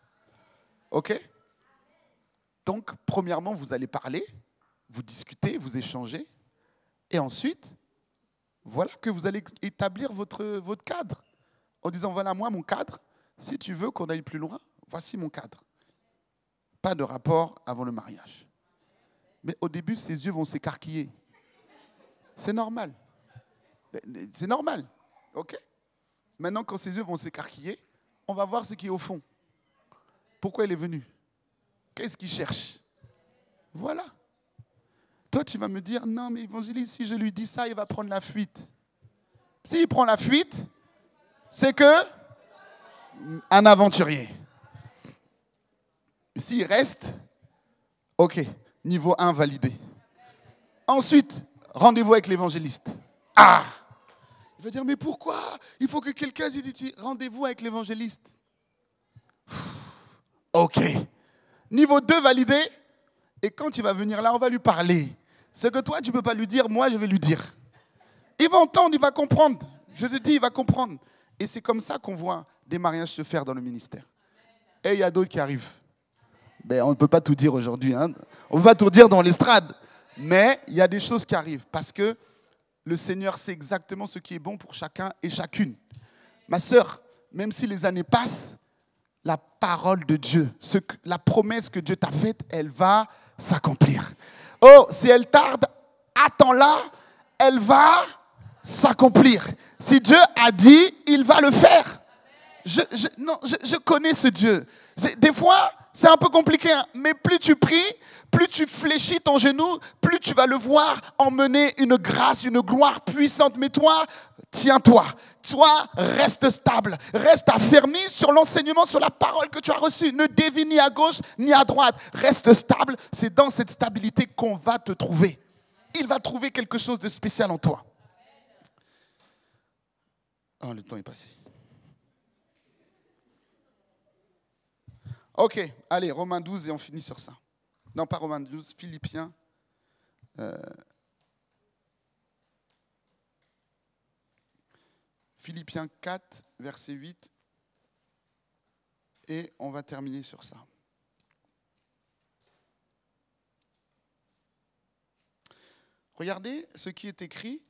OK? Donc, premièrement, vous allez parler, vous discuter, vous échanger. Et ensuite, voilà que vous allez établir votre cadre. En disant, voilà moi, mon cadre. Si tu veux qu'on aille plus loin, voici mon cadre. Pas de rapport avant le mariage. Mais au début, ses yeux vont s'écarquiller. C'est normal. C'est normal. OK? Maintenant, quand ses yeux vont s'écarquiller, on va voir ce qui est au fond. Pourquoi il est venu? Qu'est-ce qu'il cherche? Voilà. Toi, tu vas me dire, non, mais évangéliste, si je lui dis ça, il va prendre la fuite. S'il prend la fuite, c'est que un aventurier. S'il reste, ok, niveau 1 validé. Ensuite, rendez-vous avec l'évangéliste. Ah! Il va dire, mais pourquoi? Il faut que quelqu'un dise rendez-vous avec l'évangéliste. Ok. Niveau 2 validé. Et quand il va venir là, on va lui parler. Ce que toi, tu ne peux pas lui dire, moi, je vais lui dire. Il va entendre, il va comprendre. Je te dis, il va comprendre. Et c'est comme ça qu'on voit des mariages se faire dans le ministère. Et il y a d'autres qui arrivent. Ben, on ne peut pas tout dire aujourd'hui. Hein. On ne peut pas tout dire dans l'estrade. Mais il y a des choses qui arrivent. Parce que le Seigneur sait exactement ce qui est bon pour chacun et chacune. Ma sœur, même si les années passent, la parole de Dieu, la promesse que Dieu t'a faite, elle va s'accomplir. Oh, si elle tarde, attends-la, elle va s'accomplir. Si Dieu a dit, il va le faire. Je connais ce Dieu. Des fois, c'est un peu compliqué, hein, mais plus tu pries, plus tu fléchis ton genou, plus tu vas le voir emmener une grâce, une gloire puissante. Mais toi, tiens-toi. Toi, reste stable. Reste affermi sur l'enseignement, sur la parole que tu as reçue. Ne dévie ni à gauche ni à droite. Reste stable. C'est dans cette stabilité qu'on va te trouver. Il va trouver quelque chose de spécial en toi. Oh, le temps est passé. Ok, allez, Romains 12 et on finit sur ça. Non, pas Romains 12, Philippiens. Philippiens 4, verset 8. Et on va terminer sur ça. Regardez ce qui est écrit.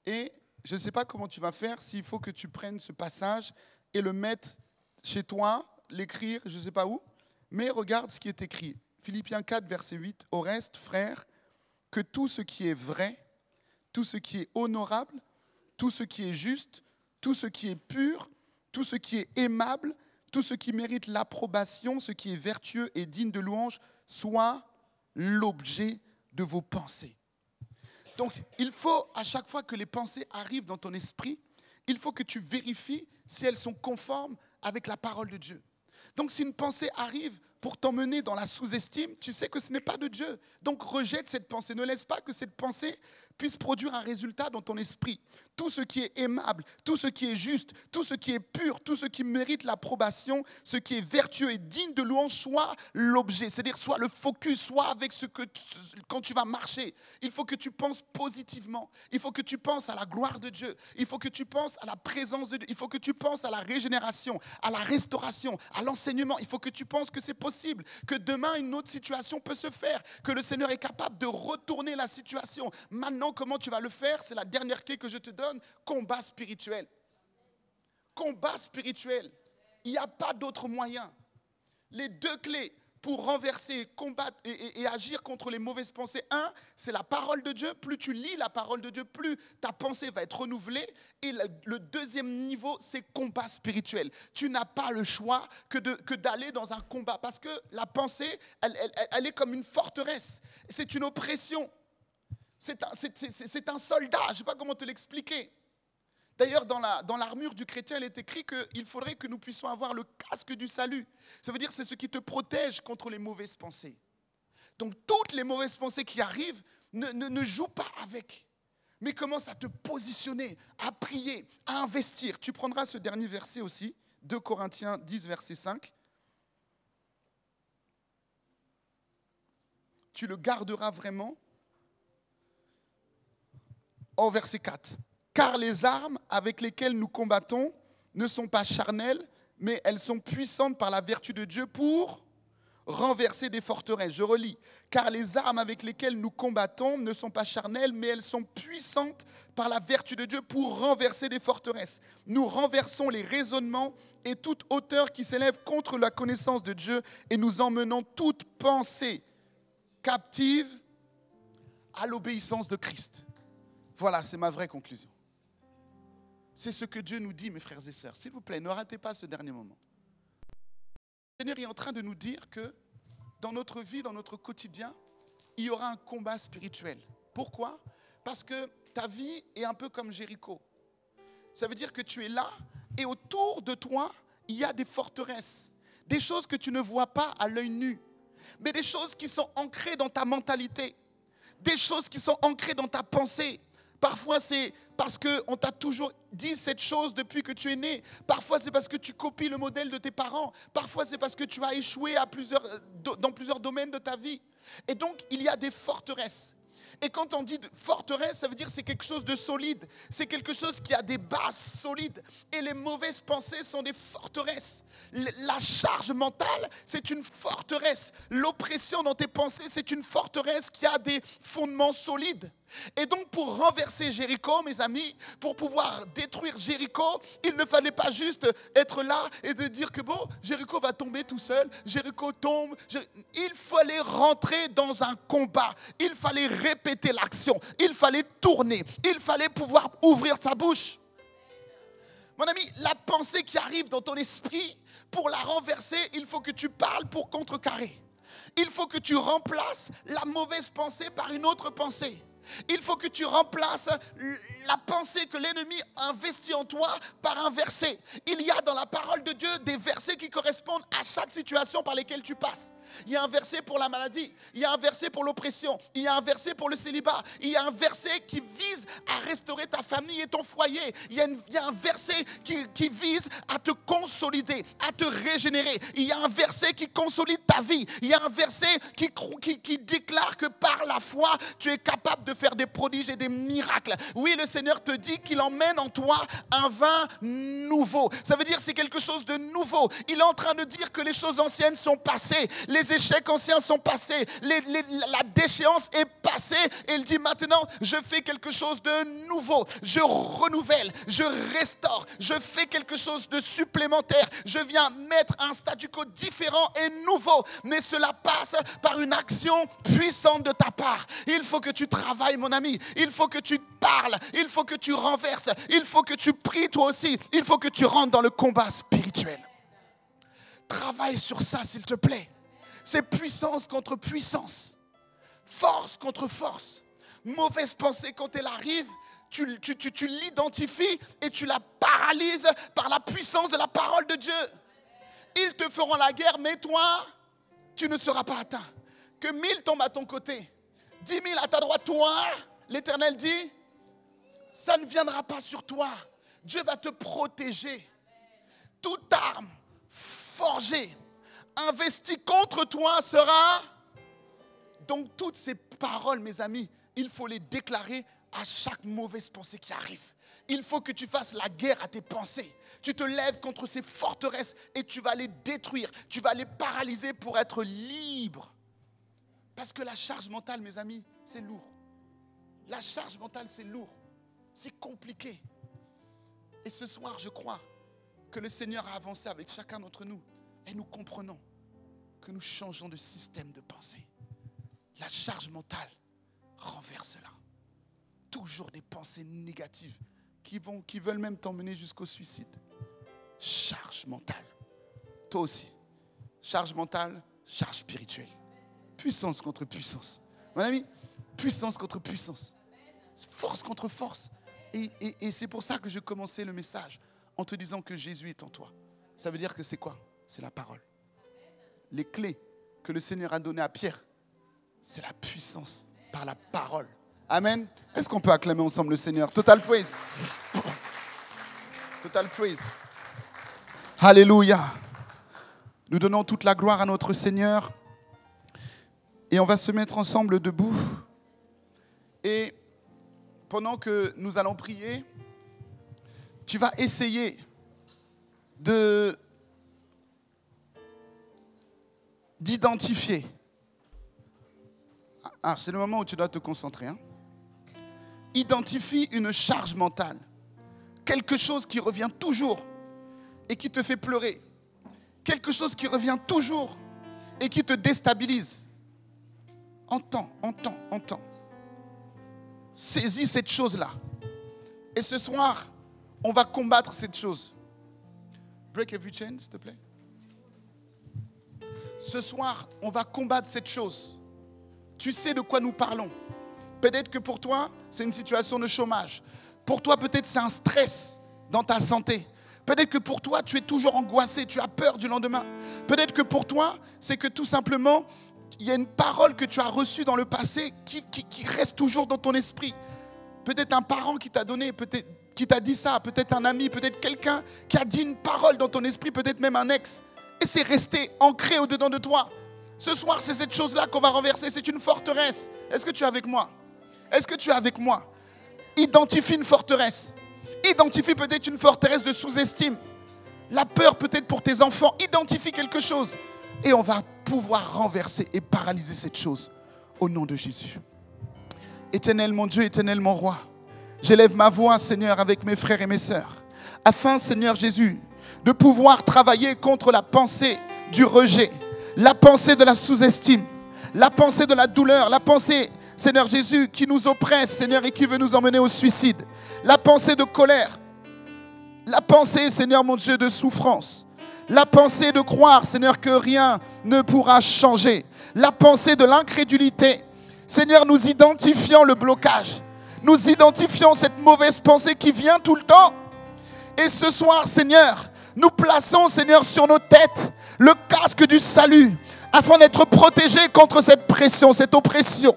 Et je ne sais pas comment tu vas faire, s'il faut que tu prennes ce passage et le mettre chez toi, l'écrire, je ne sais pas où. Mais regarde ce qui est écrit. Philippiens 4, verset 8. Au reste, frères, que tout ce qui est vrai, tout ce qui est honorable, tout ce qui est juste, tout ce qui est pur, tout ce qui est aimable, tout ce qui mérite l'approbation, ce qui est vertueux et digne de louange, soit l'objet de vos pensées. Donc, il faut, à chaque fois que les pensées arrivent dans ton esprit, il faut que tu vérifies si elles sont conformes avec la parole de Dieu. Donc, si une pensée arrive pour t'emmener dans la sous-estime, tu sais que ce n'est pas de Dieu. Donc, rejette cette pensée. Ne laisse pas que cette pensée puisse produire un résultat dans ton esprit. Tout ce qui est aimable, tout ce qui est juste, tout ce qui est pur, tout ce qui mérite l'approbation, ce qui est vertueux et digne de louange, soit l'objet. C'est-à-dire, soit le focus, soit avec ce que quand tu vas marcher. Il faut que tu penses positivement. Il faut que tu penses à la gloire de Dieu. Il faut que tu penses à la présence de Dieu. Il faut que tu penses à la régénération, à la restauration, à l'enseignement. Il faut que tu penses que c'est possible, que demain une autre situation peut se faire, que le Seigneur est capable de retourner la situation. Maintenant, comment tu vas le faire? C'est la dernière clé que je te donne. Combat spirituel. Combat spirituel. Il n'y a pas d'autre moyen. Les deux clés pour renverser, combattre et agir contre les mauvaises pensées. Un, c'est la parole de Dieu. Plus tu lis la parole de Dieu, plus ta pensée va être renouvelée. Et le deuxième niveau, c'est combat spirituel. Tu n'as pas le choix que d'aller dans un combat. Parce que la pensée, elle est comme une forteresse. C'est une oppression. C'est un soldat. Je ne sais pas comment te l'expliquer. D'ailleurs, dans l'armure du chrétien, il est écrit qu'il faudrait que nous puissions avoir le casque du salut. Ça veut dire que c'est ce qui te protège contre les mauvaises pensées. Donc, toutes les mauvaises pensées qui arrivent, ne joue pas avec. Mais commence à te positionner, à prier, à investir. Tu prendras ce dernier verset aussi, 2 Corinthiens 10, verset 5. Tu le garderas vraiment. Au verset 4. Car les armes avec lesquelles nous combattons ne sont pas charnelles, mais elles sont puissantes par la vertu de Dieu pour renverser des forteresses. Je relis. Car les armes avec lesquelles nous combattons ne sont pas charnelles, mais elles sont puissantes par la vertu de Dieu pour renverser des forteresses. Nous renversons les raisonnements et toute hauteur qui s'élève contre la connaissance de Dieu et nous emmenons toute pensée captive à l'obéissance de Christ. Voilà, c'est ma vraie conclusion. C'est ce que Dieu nous dit, mes frères et sœurs. S'il vous plaît, ne ratez pas ce dernier moment. Le Seigneur est en train de nous dire que dans notre vie, dans notre quotidien, il y aura un combat spirituel. Pourquoi? Parce que ta vie est un peu comme Jéricho. Ça veut dire que tu es là et autour de toi, il y a des forteresses. Des choses que tu ne vois pas à l'œil nu. Mais des choses qui sont ancrées dans ta mentalité. Des choses qui sont ancrées dans ta pensée. Parfois, c'est parce qu'on t'a toujours dit cette chose depuis que tu es né. Parfois, c'est parce que tu copies le modèle de tes parents. Parfois, c'est parce que tu as échoué dans plusieurs domaines de ta vie. Et donc, il y a des forteresses. Et quand on dit forteresse, ça veut dire que c'est quelque chose de solide. C'est quelque chose qui a des bases solides. Et les mauvaises pensées sont des forteresses. La charge mentale, c'est une forteresse. L'oppression dans tes pensées, c'est une forteresse qui a des fondements solides. Et donc pour renverser Jéricho, mes amis, pour pouvoir détruire Jéricho, il ne fallait pas juste être là et de dire que bon, Jéricho va tomber tout seul, Jéricho tombe. Il fallait rentrer dans un combat, il fallait répéter l'action, il fallait tourner, il fallait pouvoir ouvrir sa bouche. Mon ami, la pensée qui arrive dans ton esprit, pour la renverser, il faut que tu parles pour contrecarrer. Il faut que tu remplaces la mauvaise pensée par une autre pensée. Il faut que tu remplaces la pensée que l'ennemi investit en toi par un verset. Il y a dans la parole de Dieu des versets qui correspondent à chaque situation par laquelle tu passes. Il y a un verset pour la maladie, il y a un verset pour l'oppression, il y a un verset pour le célibat, il y a un verset qui vise à restaurer ta famille et ton foyer. Il y a un verset qui vise à te consolider, à te régénérer. Il y a un verset qui consolide ta vie. Il y a un verset qui déclare que par la foi, tu es capable de faire des prodiges et des miracles. Oui, le Seigneur te dit qu'il emmène en toi un vin nouveau. Ça veut dire que c'est quelque chose de nouveau. Il est en train de dire que les choses anciennes sont passées. Les échecs anciens sont passés. La déchéance est passée. Et il dit maintenant, je fais quelque chose de nouveau. Je renouvelle, je restaure, je fais quelque chose de supplémentaire. Je viens mettre un statu quo différent et nouveau. Mais cela passe par une action puissante de ta part. Il faut que tu travailles, mon ami. Il faut que tu parles. Il faut que tu renverses. Il faut que tu pries toi aussi. Il faut que tu rentres dans le combat spirituel. Travaille sur ça, s'il te plaît. C'est puissance contre puissance. Force contre force. Mauvaise pensée, quand elle arrive, tu l'identifies et tu la paralyses par la puissance de la parole de Dieu. Ils te feront la guerre, mais toi, tu ne seras pas atteint. Que 1000 tombent à ton côté, 10 000 à ta droite, toi, l'Éternel dit, ça ne viendra pas sur toi. Dieu va te protéger. Toute arme forgée, investie contre toi sera... Donc toutes ces paroles, mes amis, il faut les déclarer à chaque mauvaise pensée qui arrive. Il faut que tu fasses la guerre à tes pensées. Tu te lèves contre ces forteresses et tu vas les détruire. Tu vas les paralyser pour être libre. Parce que la charge mentale, mes amis, c'est lourd. La charge mentale, c'est lourd. C'est compliqué. Et ce soir, je crois que le Seigneur a avancé avec chacun d'entre nous. Et nous comprenons que nous changeons de système de pensée. La charge mentale, renverse-la. Toujours des pensées négatives qui veulent même t'emmener jusqu'au suicide. Charge mentale. Toi aussi. Charge mentale, charge spirituelle. Puissance contre puissance. Mon ami, puissance contre puissance. Force contre force. Et c'est pour ça que je commençais le message en te disant que Jésus est en toi. Ça veut dire que c'est quoi? C'est la parole. Les clés que le Seigneur a données à Pierre, c'est la puissance par la parole. Amen. Est-ce qu'on peut acclamer ensemble le Seigneur? Total praise. Total praise. Alléluia. Nous donnons toute la gloire à notre Seigneur. Et on va se mettre ensemble debout. Et pendant que nous allons prier, tu vas essayer d'identifier. Ah, c'est le moment où tu dois te concentrer. Hein? Identifie une charge mentale. Quelque chose qui revient toujours et qui te fait pleurer. Quelque chose qui revient toujours et qui te déstabilise. Entends. Saisis cette chose-là. Et ce soir, on va combattre cette chose. Break every chain, s'il te plaît. Ce soir, on va combattre cette chose. tu sais de quoi nous parlons. Peut-être que pour toi, c'est une situation de chômage. Pour toi, peut-être c'est un stress dans ta santé. Peut-être que pour toi, tu es toujours angoissé, tu as peur du lendemain. Peut-être que pour toi, c'est que tout simplement, il y a une parole que tu as reçue dans le passé qui reste toujours dans ton esprit. Peut-être un parent qui t'a donné, peut-être qui t'a dit ça, peut-être un ami, peut-être quelqu'un qui a dit une parole dans ton esprit, peut-être même un ex. Et c'est resté ancré au-dedans de toi. Ce soir, c'est cette chose-là qu'on va renverser. C'est une forteresse. Est-ce que tu es avec moi? Est-ce que tu es avec moi? Identifie une forteresse. Identifie peut-être une forteresse de sous-estime. La peur peut-être pour tes enfants. Identifie quelque chose. Et on va pouvoir renverser et paralyser cette chose. Au nom de Jésus. Éternel mon Dieu, éternel mon roi. J'élève ma voix, Seigneur, avec mes frères et mes sœurs. Afin, Seigneur Jésus, de pouvoir travailler contre la pensée du rejet. La pensée de la sous-estime. La pensée de la douleur. La pensée, Seigneur Jésus, qui nous oppresse, Seigneur, et qui veut nous emmener au suicide. La pensée de colère. La pensée, Seigneur mon Dieu, de souffrance. La pensée de croire, Seigneur, que rien ne pourra changer. La pensée de l'incrédulité. Seigneur, nous identifions le blocage. Nous identifions cette mauvaise pensée qui vient tout le temps. Et ce soir, Seigneur, nous plaçons, Seigneur, sur nos têtes le casque du salut afin d'être protégés contre cette pression, cette oppression.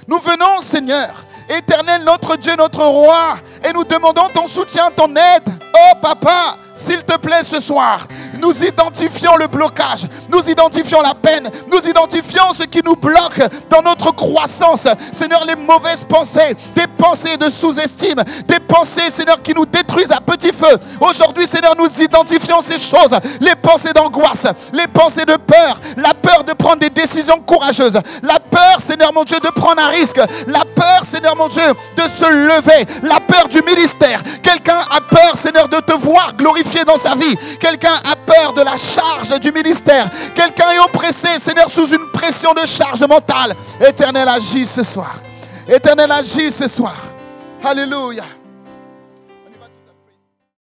Nous venons, Seigneur, Éternel, notre Dieu, notre roi, et nous demandons ton soutien, ton aide. Oh Papa, s'il te plaît ce soir, nous identifions le blocage, nous identifions la peine, nous identifions ce qui nous bloque dans notre croissance. Seigneur, les mauvaises pensées, des pensées de sous-estime, des pensées, Seigneur, qui nous détruisent à petit feu. Aujourd'hui, Seigneur, nous identifions ces choses, les pensées d'angoisse, les pensées de peur, la peur de prendre des décisions courageuses, la peur, Seigneur mon Dieu, de prendre un risque, la peur, Seigneur mon Dieu, de se lever, la peur du ministère. Quelqu'un a peur, Seigneur, de te voir glorifié dans sa vie. Quelqu'un a peur de la charge du ministère. Quelqu'un est oppressé, Seigneur, sous une pression de charge mentale. Éternel, agis ce soir. Éternel, agis ce soir. Alléluia.